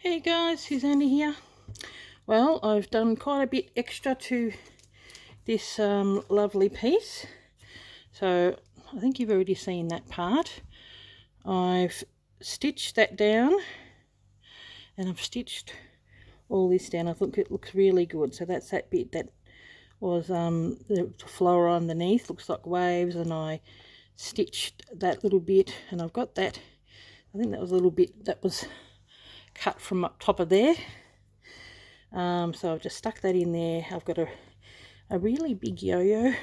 Hey guys, Susanna here. Well, I've done quite a bit extra to this lovely piece. So I think you've already seen that part. I've stitched that down and I've stitched all this down. I think it looks really good. So that's that bit that was the flora underneath, looks like waves, and I stitched that little bit, and I've got that. I think that was a little bit that was cut from up top of there. So I've just stuck that in there. I've got a really big yo-yo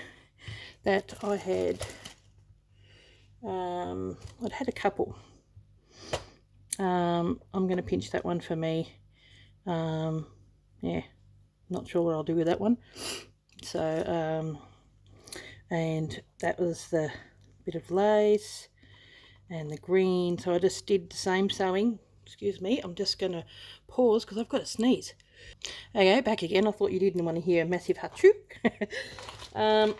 that I had. I'd had a couple. I'm going to pinch that one for me. Yeah, not sure what I'll do with that one. So, and that was the bit of lace and the green. So I just did the same sewing. Excuse me, I'm just going to pause because I've got to sneeze. Okay, back again. I thought you didn't want to hear a massive hatchoo. I'll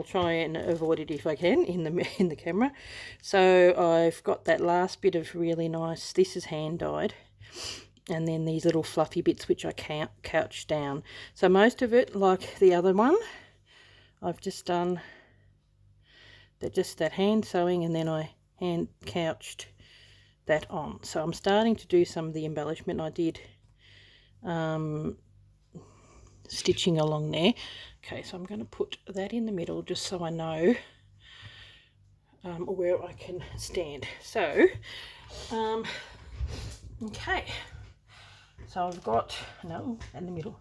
try and avoid it if I can in the camera. So I've got that last bit of really nice. This is hand dyed, and then these little fluffy bits which I couched down. So most of it, like the other one, I've just done that hand sewing, and then I hand couched that on. So I'm starting to do some of the embellishment. I did stitching along there. Okay, so I'm going to put that in the middle just so I know where I can stand. So okay, so I've got no in the middle.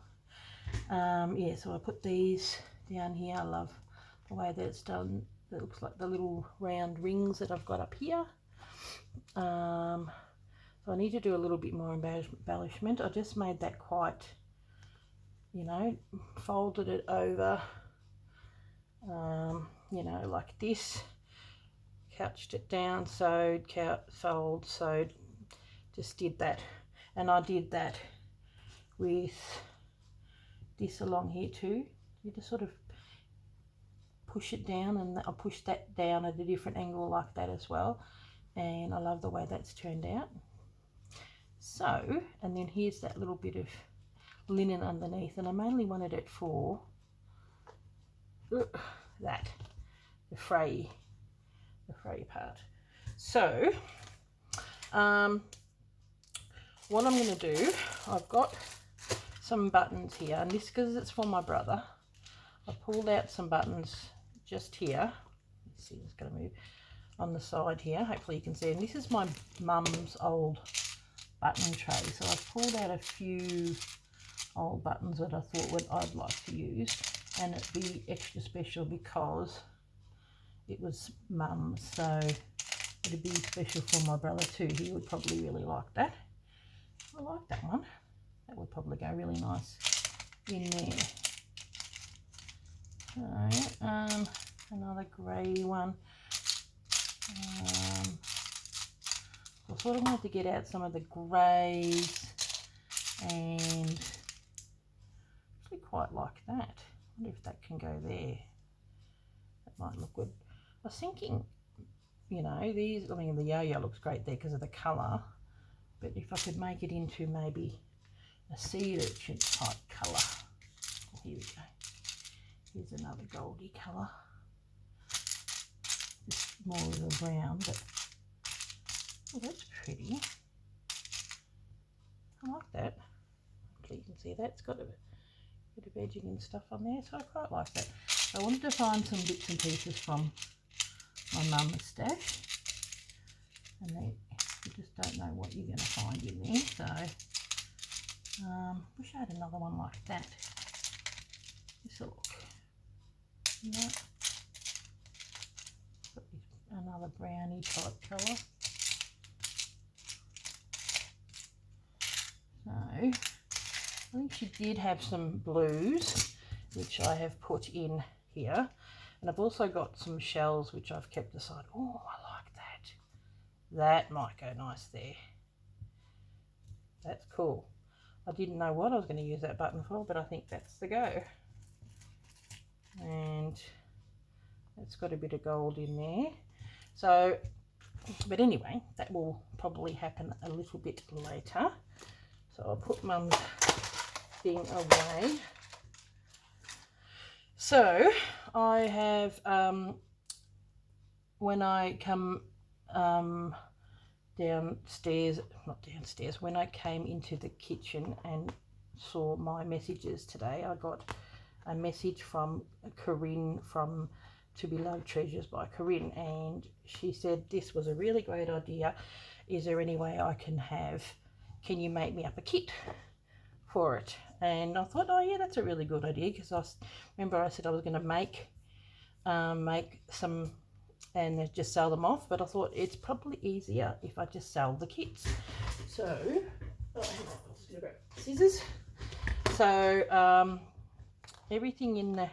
Yeah, so I put these down here. I love the way that it's done. It looks like the little round rings that I've got up here. So I need to do a little bit more embellishment. I just made that quite, folded it over, like this, couched it down, sewed, fold, sewed, just did that. And I did that with this along here too. You just sort of push it down, and I'll push that down at a different angle like that as well. And I love the way that's turned out. So, and then here's that little bit of linen underneath, and I mainly wanted it for that, the fray part. So, what I'm going to do, I've got some buttons here, and this, because it's for my brother, I pulled out some buttons just here. Let's see, it's going to move on the side here. Hopefully you can see. And this is my mum's old button tray. So I've pulled out a few old buttons that I thought I'd like to use, and it'd be extra special because it was mum's. So it'd be special for my brother too. He would probably really like that. I like that one. That would probably go really nice in there. So, another grey one. I sort of wanted to get out some of the greys, and actually quite like that. I wonder if that can go there. That might look good. I was thinking, these, I mean, the yo-yo looks great there because of the colour, but if I could make it into maybe a sea urchin type colour. Oh, here we go. Here's another goldy colour. Just more of a brown, but oh, that's pretty. I like that. Hopefully you can see that. It's got a bit of edging and stuff on there, so I quite like that. So I wanted to find some bits and pieces from my mum's stash, and you just don't know what you're going to find in there. So wish I had another one like that. Just a look. Yeah. Another brownie type colour. So I think she did have some blues, which I have put in here, and I've also got some shells which I've kept aside. Oh, I like that. That might go nice there. That's cool. I didn't know what I was going to use that button for, but I think that's the go. And it's got a bit of gold in there. So But anyway, that will probably happen a little bit later. So I'll put Mum's thing away. So I have, when I come downstairs, not downstairs, when I came into the kitchen and saw my messages today, I got a message from Corinne from To Be Loved Treasures by Corinne, and she said this was a really great idea. Is there any way can you make me up a kit for it? And I thought, oh yeah, that's a really good idea, because remember I said I was going to make some and just sell them off, but I thought it's probably easier if I just sell the kits. So, hang on, I'm just going to grab scissors. So, everything in the,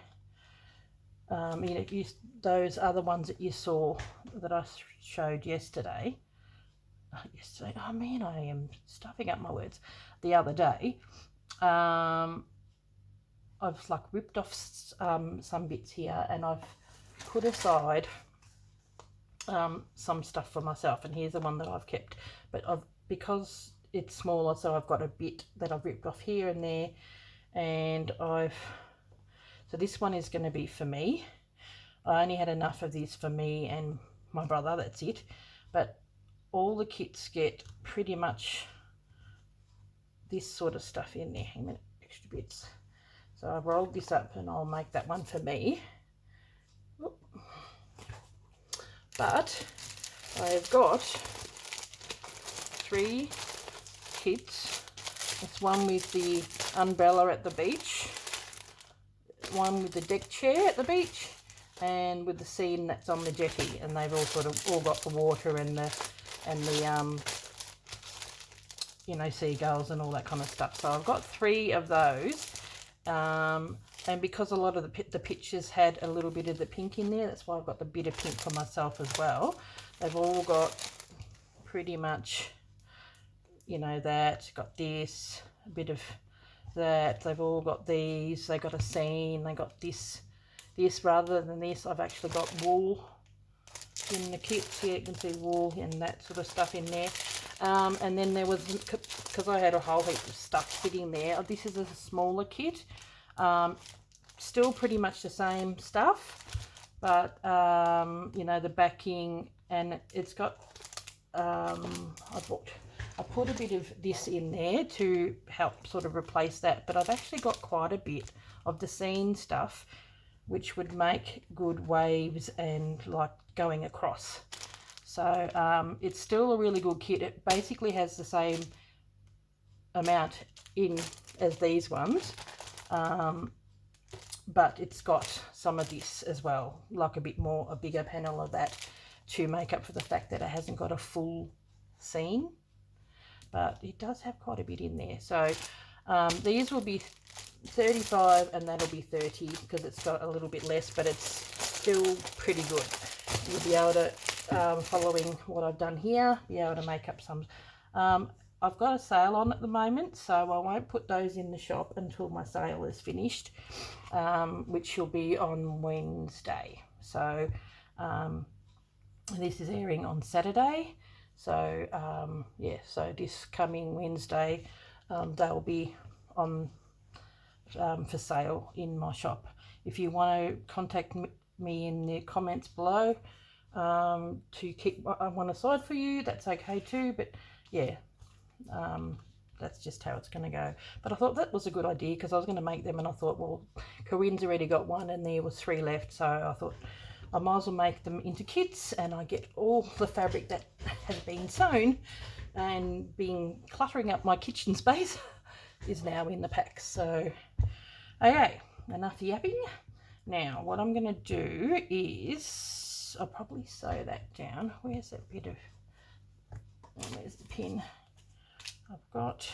those other ones that you saw that I showed yesterday. Oh man, I am stuffing up my words. The other day, I've like ripped off some bits here, and I've put aside some stuff for myself, and here's the one that I've kept. But because it's smaller, so I've got a bit that I've ripped off here and there, and so this one is going to be for me. I only had enough of this for me and my brother, that's it. But all the kits get pretty much this sort of stuff in there. Hang on a minute, extra bits. So I've rolled this up, and I'll make that one for me. But I've got 3 kits. It's one with the umbrella at the beach, one with the deck chair at the beach, and with the scene that's on the jetty, and they've all got the water and the seagulls and all that kind of stuff. So I've got 3 of those, and because a lot of the pictures had a little bit of the pink in there, that's why I've got the bit of pink for myself as well. They've all got pretty much, that, got this, a bit of that, they've all got these, they got a scene, they got this rather than this. I've actually got wool in the kits here, you can see wool and that sort of stuff in there. And then there was, because I had a whole heap of stuff sitting there, this is a smaller kit, still pretty much the same stuff, but the backing, and it's got I put a bit of this in there to help sort of replace that, but I've actually got quite a bit of the scene stuff, which would make good waves and like going across. So it's still a really good kit. It basically has the same amount in as these ones, but it's got some of this as well, like a bigger panel of that, to make up for the fact that it hasn't got a full scene, but it does have quite a bit in there. So these will be 35 and that'll be 30, because it's got a little bit less, but it's still pretty good. You'll be able to, following what I've done here, be able to make up some. I've got a sale on at the moment, so I won't put those in the shop until my sale is finished, which will be on Wednesday. So this is airing on Saturday, so yeah, so this coming Wednesday they'll be on for sale in my shop. If you want to contact me in the comments below to keep one aside for you, that's okay too. But yeah, that's just how it's going to go. But I thought that was a good idea, because I was going to make them, and I thought, well, Corinne's already got one and there was 3 left, so I thought I might as well make them into kits, and I get all the fabric that has been sewn and been cluttering up my kitchen space is now in the packs. So okay, enough yapping. Now what I'm going to do is I'll probably sew that down. Where's that bit of, oh, there's the pin. I've got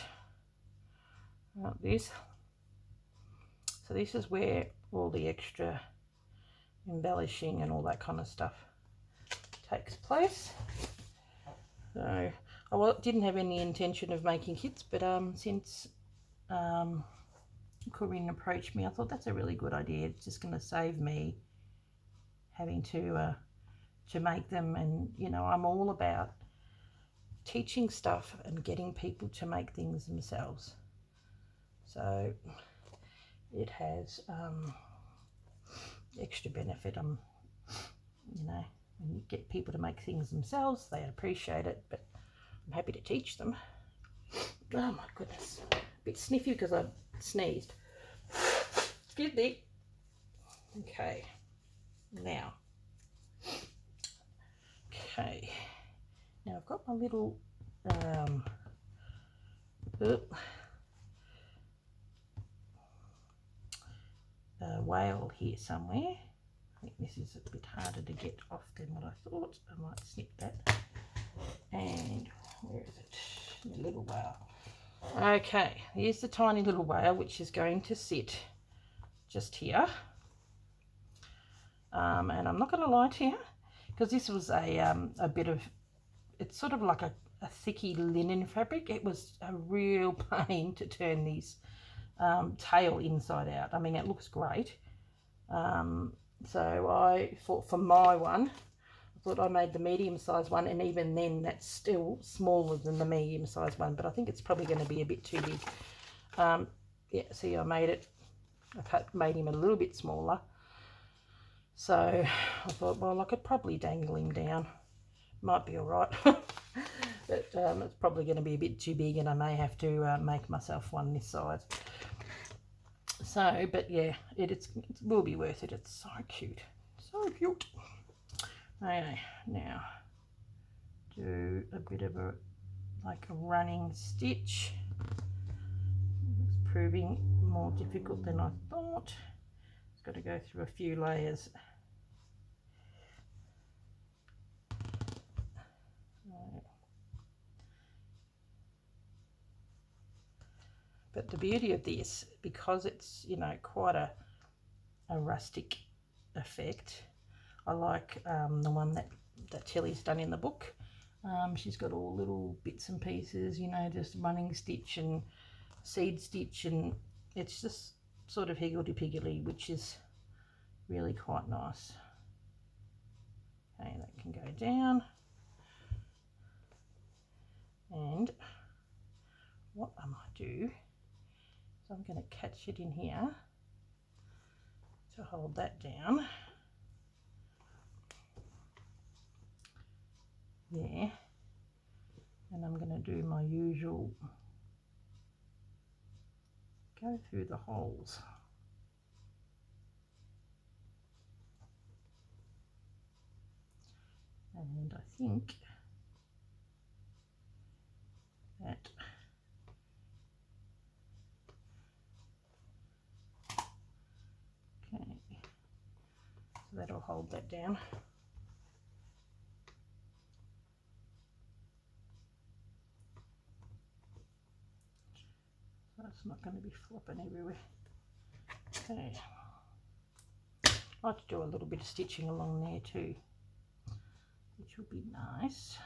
this. So this is where all the extra embellishing and all that kind of stuff takes place. So I didn't have any intention of making kits, but since Corinne approached me, I thought that's a really good idea. It's just going to save me having to to make them, and you know, I'm all about teaching stuff and getting people to make things themselves. So it has extra benefit. You know, when you get people to make things themselves, they appreciate it, but I'm happy to teach them. Oh my goodness, a bit sniffy because I sneezed. Excuse me. Okay, now, now I've got my little whale here somewhere. I think this is a bit harder to get off than what I thought. I might snip that. And where is it? The little whale. Okay, here's the tiny little whale, which is going to sit just here. And I'm not going to lie to you, because this was a bit of, it's sort of like a thicky linen fabric. It was a real pain to turn this tail inside out. I mean, it looks great. So I thought for my one, I thought I made the medium-sized one, and even then that's still smaller than the medium-sized one, but I think it's probably going to be a bit too big. Yeah, see, I made him a little bit smaller. So I thought, well, I could probably dangle him down. Might be all right. But it's probably going to be a bit too big, and I may have to make myself one this size. So, but yeah, it will be worth it. It's so cute. So cute. Okay, now do a bit of a running stitch. It's proving more difficult than I thought. It's got to go through a few layers. But the beauty of this, because it's, you know, quite a rustic effect, I like the one that Tilly's done in the book. She's got all little bits and pieces, you know, just running stitch and seed stitch, and it's just sort of higgledy-piggledy, which is really quite nice. Okay, that can go down. And what I might do is I'm going to catch it in here to hold that down. There. And I'm going to do my usual, go through the holes. And I think that okay, so that'll hold that down. So it's not going to be flopping everywhere. Okay, I like to do a little bit of stitching along there too, which will be nice.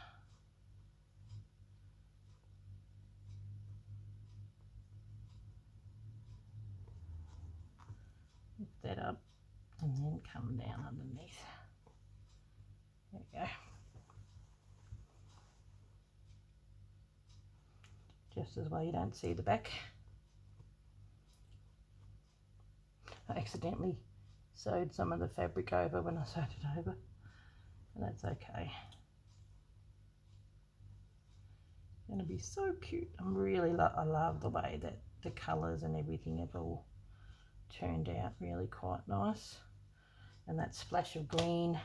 Lift that up and then come down underneath. There we go. Just as well you don't see the back. I accidentally sewed some of the fabric over when I sewed it over, but that's okay. It's going to be so cute. I'm really I love the way that the colours and everything have all turned out really quite nice, and that splash of green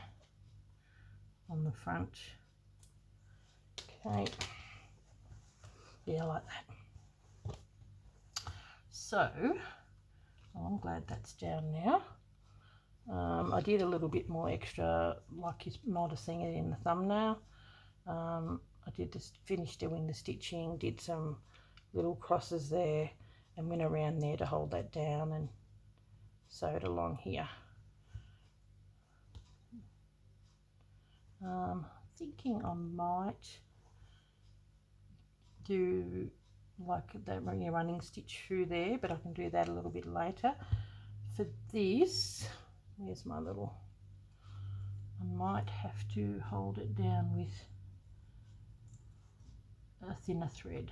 on the front. Okay, yeah, I like that. So I'm glad that's down now. I did a little bit more extra, like you might have seen it in the thumbnail. I did just finish doing the stitching, did some little crosses there, and went around there to hold that down and sewed along here. Thinking I might do like that running stitch through there, but I can do that a little bit later. For this, where's my little I might have to hold it down with a thinner thread,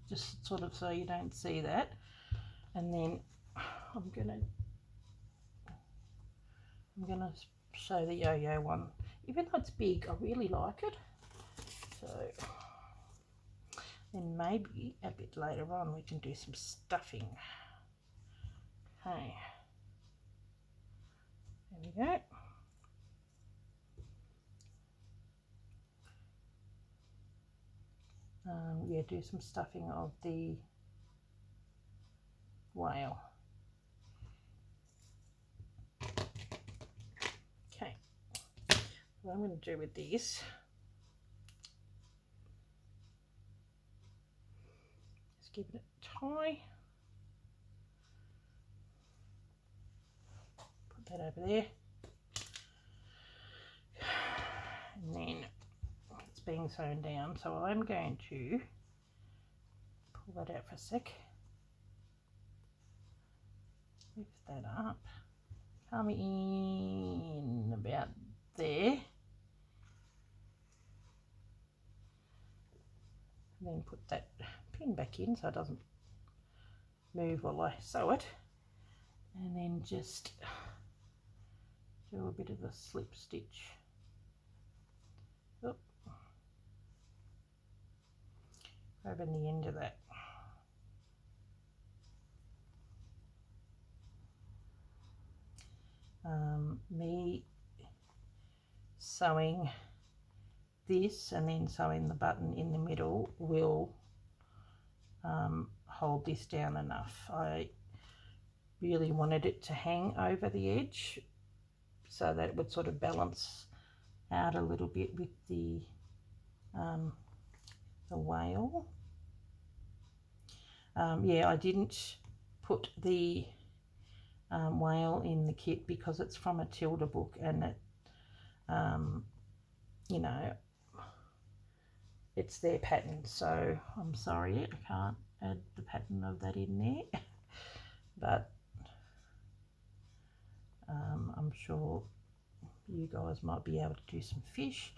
just sort of so you don't see that. And then I'm gonna show the yo-yo one. Even though it's big, I really like it. So then maybe a bit later on we can do some stuffing. Okay, there we go. Yeah, do some stuffing of the whale. Okay, what I'm going to do with this is give it a tie. Put that over there. And then it's being sewn down, so I'm going to pull that out for a sec. Lift that up. Come in about there. And then put that pin back in so it doesn't move while I sew it. And then just do a bit of a slip stitch. Oop. Grabbing the end of that. Me sewing this and then sewing the button in the middle will hold this down enough. I really wanted it to hang over the edge so that it would sort of balance out a little bit with the whale. Yeah, I didn't put the whale in the kit because it's from a Tilda book, and it, you know, it's their pattern, so I'm sorry I can't add the pattern of that in there. But I'm sure you guys might be able to do some fish,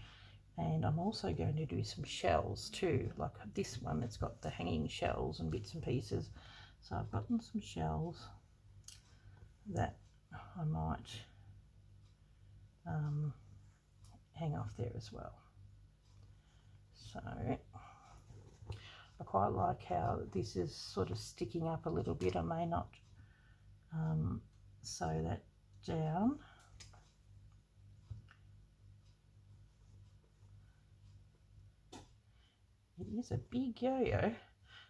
and I'm also going to do some shells too, like this one. It's got the hanging shells and bits and pieces, so I've gotten some shells that I might hang off there as well. So I quite like how this is sort of sticking up a little bit. I may not sew that down. It is a big yo-yo.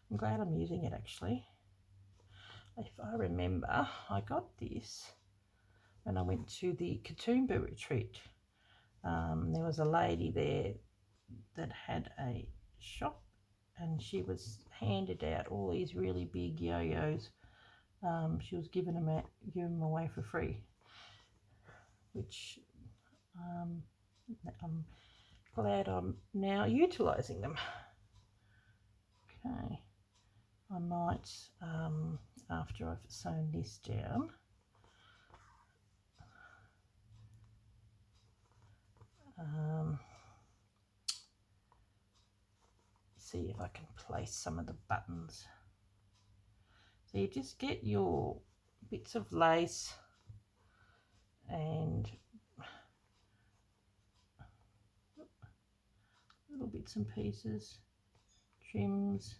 I'm glad I'm using it actually. If I remember, I got this when I went to the Katoomba retreat. There was a lady there that had a shop, and she was handed out all these really big yo-yos. She was giving them away for free, which I'm glad I'm now utilising them. Okay, I might, after I've sewn this down, see if I can place some of the buttons. So you just get your bits of lace and little bits and pieces, trims,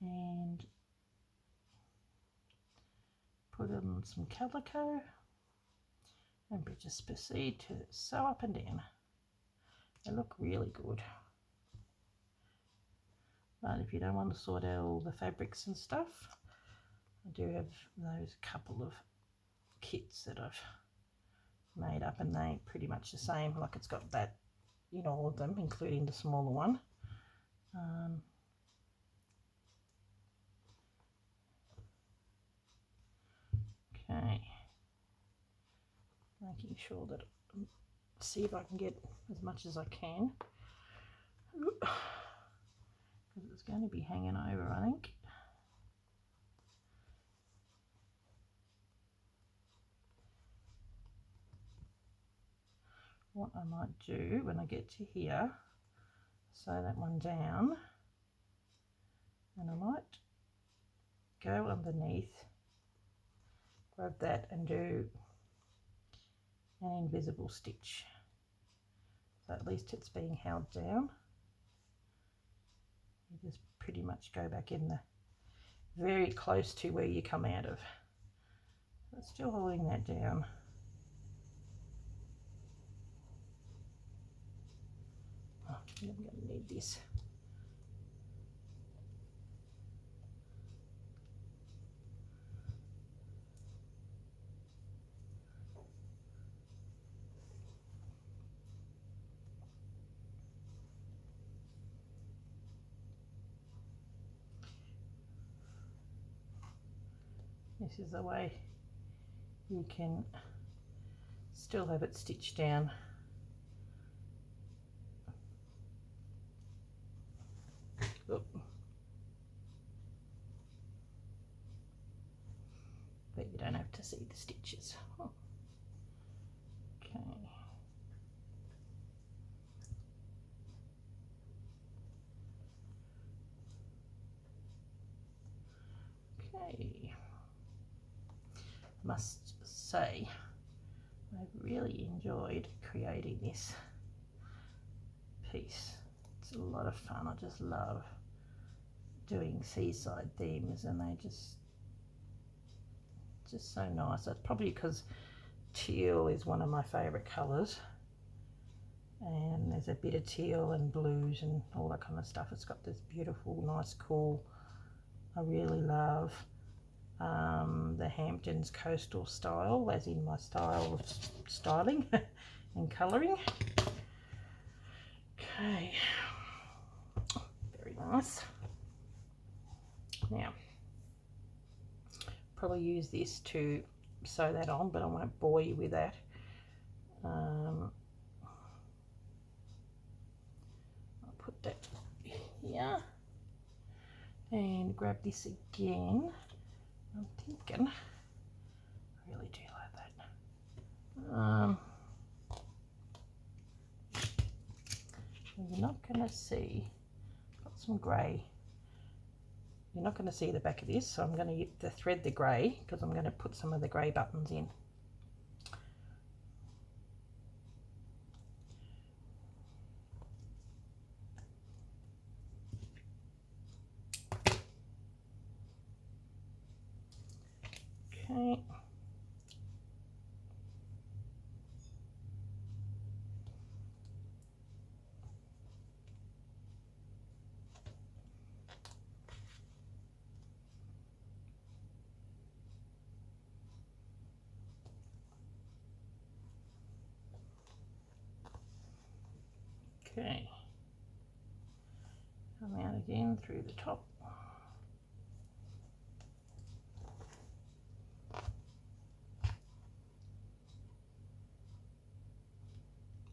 and put on some calico, and we just proceed to sew up and down. They look really good. But if you don't want to sort out all the fabrics and stuff, I do have those couple of kits that I've made up, and they're pretty much the same. Like, it's got that in all of them, including the smaller one. Okay, making sure that, see if I can get as much as I can, because it's going to be hanging over, I think. what I might do when I get to here, sew that one down, and I might go underneath, grab that and do an invisible stitch. So at least it's being held down. You just pretty much go back in the very close to where you come out of. But still holding that down. Oh, I'm going to need this. This is the way you can still have it stitched down. Oop. But you don't have to see the stitches. Oh. Okay. Okay. Must say, I've really enjoyed creating this piece. It's a lot of fun. I just love doing seaside themes, and they just so nice. That's probably because teal is one of my favorite colors, and there's a bit of teal and blues and all that kind of stuff. It's got this beautiful, nice, cool. I really love the Hamptons coastal style, as in my style of styling and colouring. Okay, very nice. Now, probably use this to sew that on, but I won't bore you with that. I'll put that here and grab this again. I'm thinking, I really do like that. You're not going to see, got some grey. You're not going to see the back of this, so I'm going to thread the grey, because I'm going to put some of the grey buttons in. Okay. Okay, come out again through the top.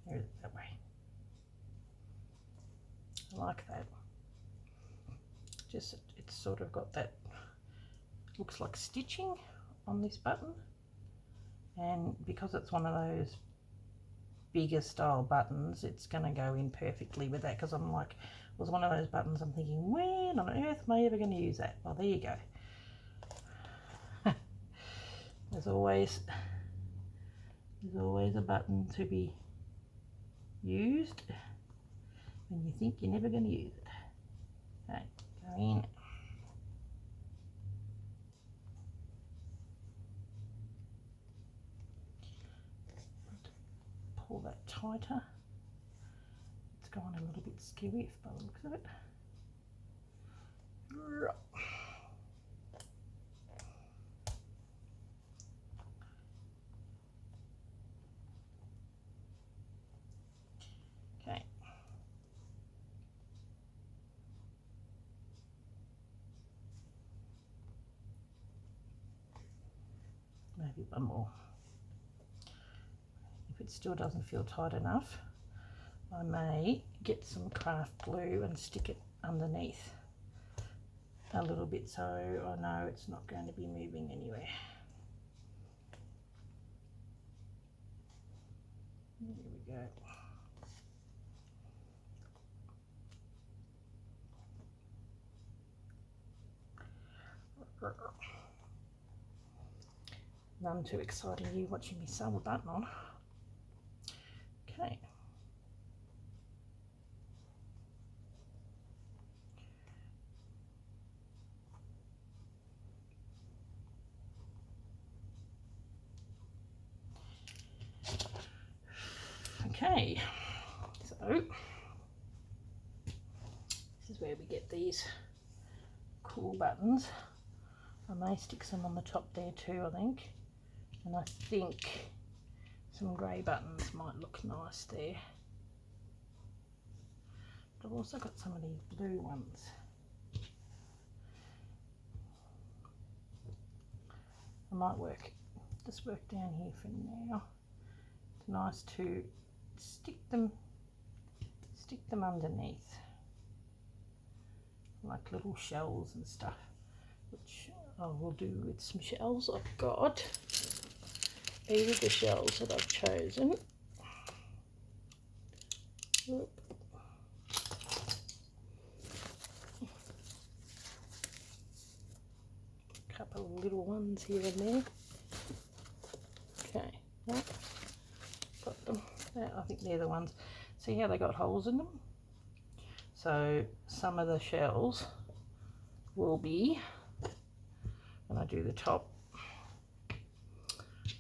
There's it that way. I like that. Just, it's sort of got that, looks like stitching on this button, and because it's one of those bigger style buttons, it's going to go in perfectly with that, because I'm like, it was one of those buttons I'm thinking, when on earth am I ever going to use that? Well, there you go. there's always a button to be used when you think you're never going to use it. Okay, go in. Pull that tighter. It's going a little bit skewy by the looks of it. Okay. Maybe one more. If it still doesn't feel tight enough, I may get some craft glue and stick it underneath a little bit, so I know it's not going to be moving anywhere. There we go. None too exciting you watching me sew the button on. Okay. Okay, so this is where we get these cool buttons. I may stick some on the top there too, I think. And I think some grey buttons might look nice there. But I've also got some of these blue ones. I might just work down here for now. It's nice to stick them underneath, like little shells and stuff, which I will do with some shells I've got. These are the shells that I've chosen. Oop. Couple of little ones here and there. Okay, right. Got them. I think they're the ones. See how they got holes in them? So some of the shells will be, when I do the top,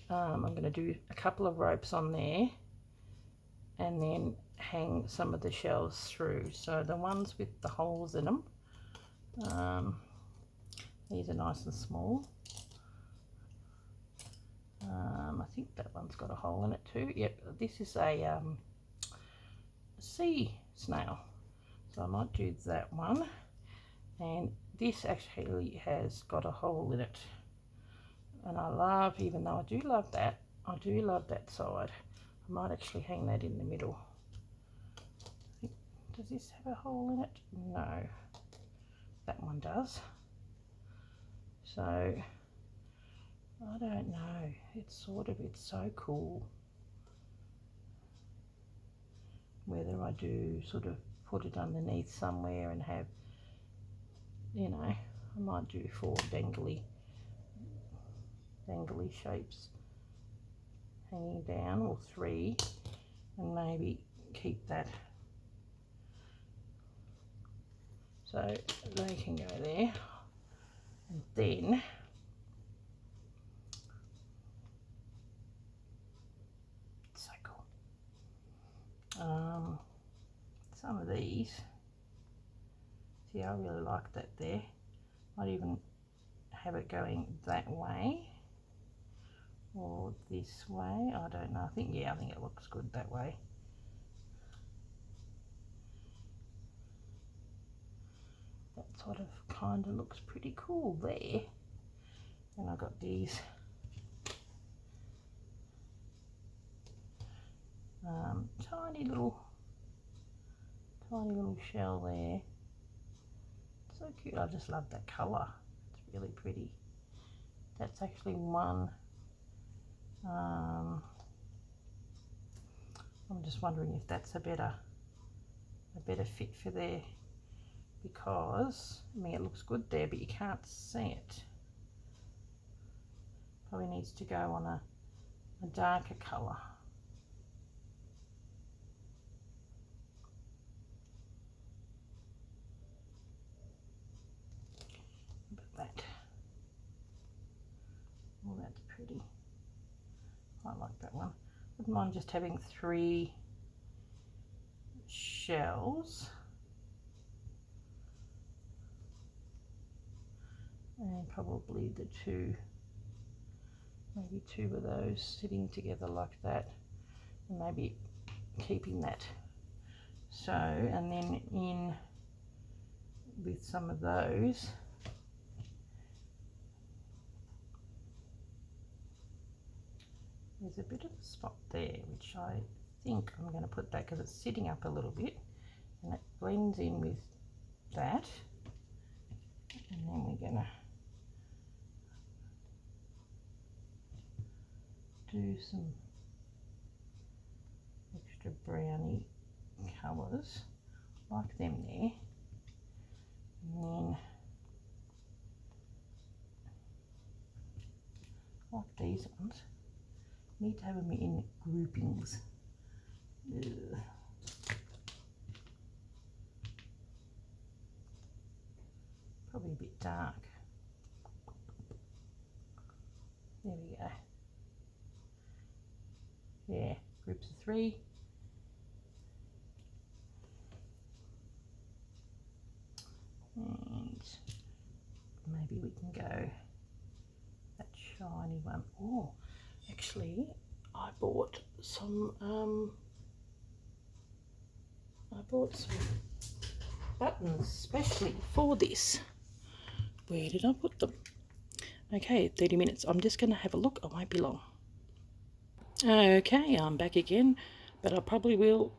I'm going to do a couple of ropes on there and then hang some of the shells through. So the ones with the holes in them, these are nice and small. I think that one's got a hole in it too. Yep, this is a sea snail, so I might do that one. And this actually has got a hole in it, and I love, even though I do love that, I do love that side. I might actually hang that in the middle. Does this have a hole in it? No, that one does. So I don't know, it's so cool whether I do sort of put it underneath somewhere and have, you know, I might do 4 dangly shapes hanging down, or 3, and maybe keep that so they can go there. And then so cool. Some of these, see, I really like that there. Might even have it going that way or this way. I don't know. I think it looks good that way. That sort of kind of looks pretty cool there. And I got these tiny little shell there. So cute. I just love that colour. It's really pretty. That's actually one. I'm just wondering if that's a better fit for there, because I mean, it looks good there, but you can't see it. Probably needs to go on a darker colour. But that, oh, that's pretty. I like that one. Wouldn't mind just having 3 shells and probably the 2, maybe 2 of those sitting together like that, and maybe keeping that so, and then in with some of those, there's a bit of a spot there which I think I'm going to put that, because it's sitting up a little bit and it blends in with that, and then we're going to do some extra of browny colours like them there, and then like these ones, need to have them in groupings. Ugh. Probably a bit dark. There we go. Yeah, groups of 3. And maybe we can go that shiny one. Oh, actually, I bought some buttons especially for this. Where did I put them? Okay, 30 minutes. I'm just going to have a look. I won't be long. Okay, I'm back again, but I probably will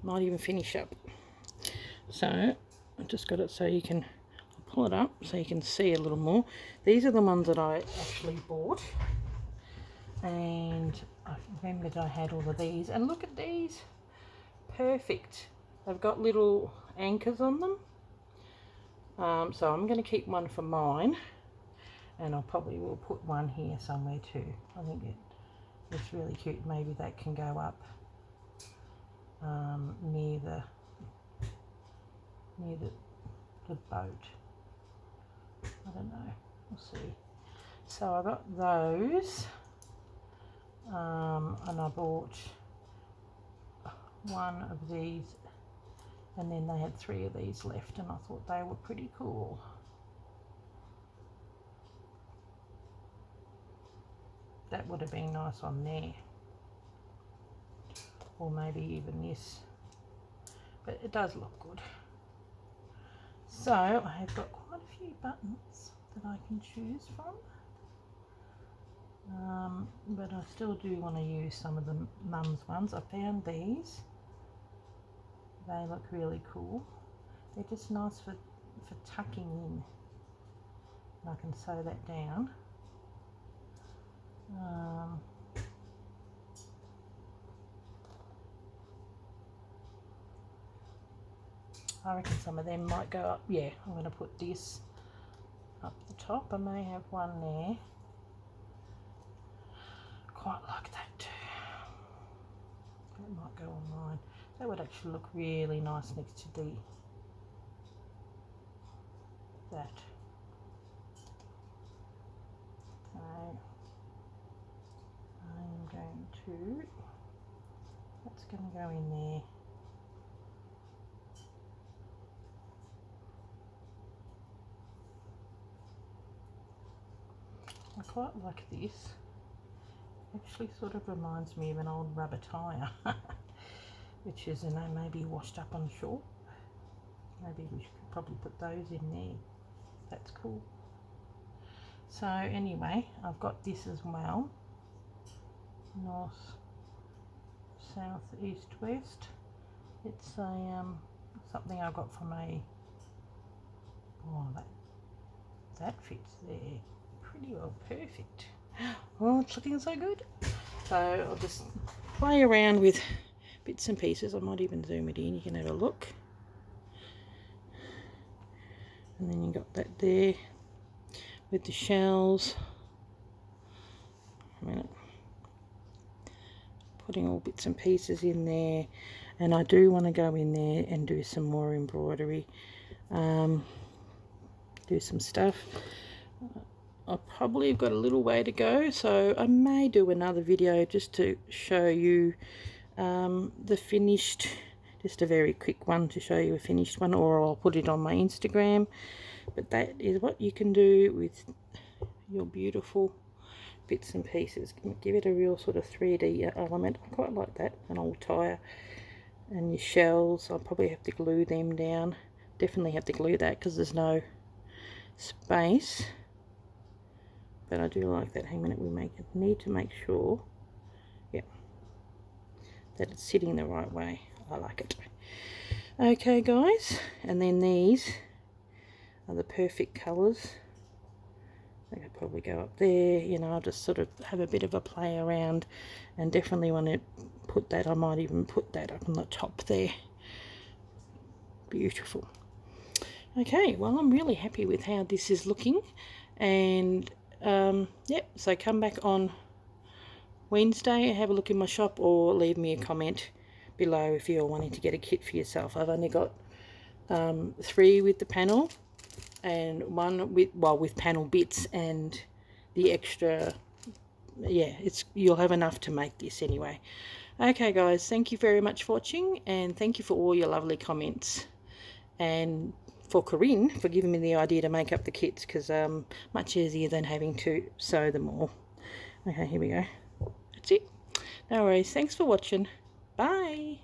not even finish up. So I just got it so you can pull it up so you can see a little more. These are the ones that I actually bought, and I remembered I had all of these, and look at these, perfect. They've got little anchors on them, so I'm going to keep one for mine, and I probably will put one here somewhere too. I think it's really cute. Maybe that can go up near the boat. I don't know, we'll see. So I got those, and I bought one of these, and then they had 3 of these left, and I thought they were pretty cool. That would have been nice on there, or maybe even this, but it does look good. So I have got quite a few buttons that I can choose from, but I still do want to use some of the mum's ones. I found these, they look really cool. They're just nice for tucking in, and I can sew that down. I reckon some of them might go up. Yeah, I'm going to put this up the top. I may have one there. Quite like that too. That might go on mine. That would actually look really nice next to that. So I'm going to, that's going to go in there. I quite like this. Actually sort of reminds me of an old rubber tyre, which is, maybe washed up on shore. Maybe we should probably put those in there. That's cool. So anyway, I've got this as well. North, south, east, west. It's a something I got from a, oh, that fits there pretty well, perfect. Oh, it's looking so good. So I'll just play around with bits and pieces. I might even zoom it in, you can have a look. And then you got that there with the shells. A minute. Putting all bits and pieces in there, and I do want to go in there and do some more embroidery, do some stuff. I probably have got a little way to go, so I may do another video just to show you the finished, just a very quick one to show you a finished one, or I'll put it on my Instagram. But that is what you can do with your beautiful bits and pieces. Give it a real sort of 3D element. I quite like that. An old tyre, and your shells, I'll probably have to glue them down. Definitely have to glue that because there's no space. But I do like that. Hang on a minute, we need to make sure, yeah, that it's sitting the right way. I like it. Okay guys, and then these are the perfect colours I could probably go up there, you know. I'll just sort of have a bit of a play around, and definitely want to put that, I might even put that up on the top there. Beautiful. Okay, well, I'm really happy with how this is looking, and yep, so come back on Wednesday, have a look in my shop, or leave me a comment below if you're wanting to get a kit for yourself. I've only got 3 with the panel, and 1 with panel bits, and the extra, yeah, you'll have enough to make this anyway. Okay guys, thank you very much for watching, and thank you for all your lovely comments, and for Corinne for giving me the idea to make up the kits, because much easier than having to sew them all. Okay, here we go. That's it. No worries. Thanks for watching. Bye.